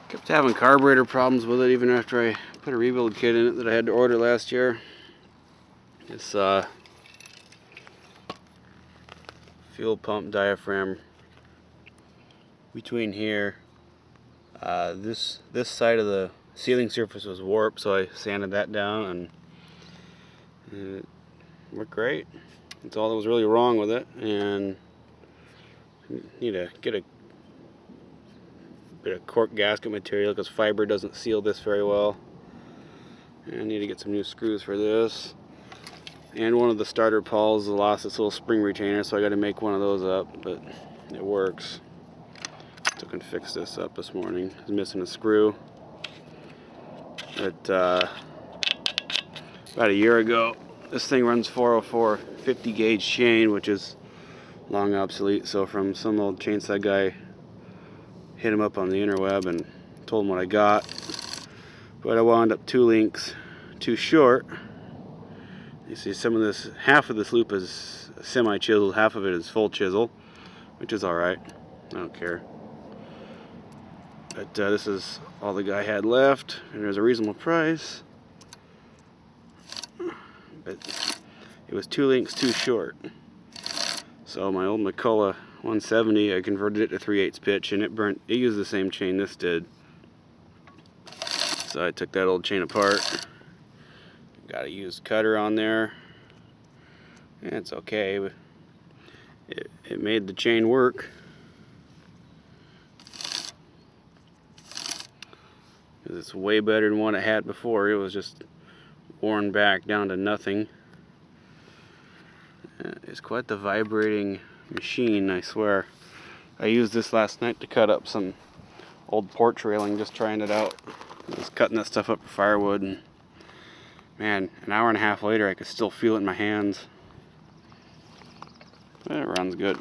Kept having carburetor problems with it even after I put a rebuild kit in it that I had to order last year. This fuel pump diaphragm between here, this side of the sealing surface was warped, so I sanded that down and it worked great. That's all that was really wrong with it, and need to get a bit of cork gasket material because fiber doesn't seal this very well. And I need to get some new screws for this. And one of the starter pawls lost its little spring retainer, so I got to make one of those up, but it works. So I can fix this up this morning. I was missing a screw. But about a year ago, this thing runs 404 50 gauge chain, which is long obsolete. So from some old chainsaw guy, hit him up on the interweb and told him what I got. But I wound up 2 links too short. You see some of this, half of this loop is semi-chiseled, half of it is full chisel, which is alright. I don't care. But this is all the guy had left, and there's a reasonable price. But it was 2 links too short. So my old McCullough 170, I converted it to 3/8 pitch, and it used the same chain this did. So I took that old chain apart. Got a used cutter on there. And it's okay, but it made the chain work. It's way better than what I had before. It was just worn back down to nothing. It's quite the vibrating machine, I swear. I used this last night to cut up some old porch railing, just trying it out. I was cutting that stuff up for firewood, and man, an hour and a half later I could still feel it in my hands. It runs good.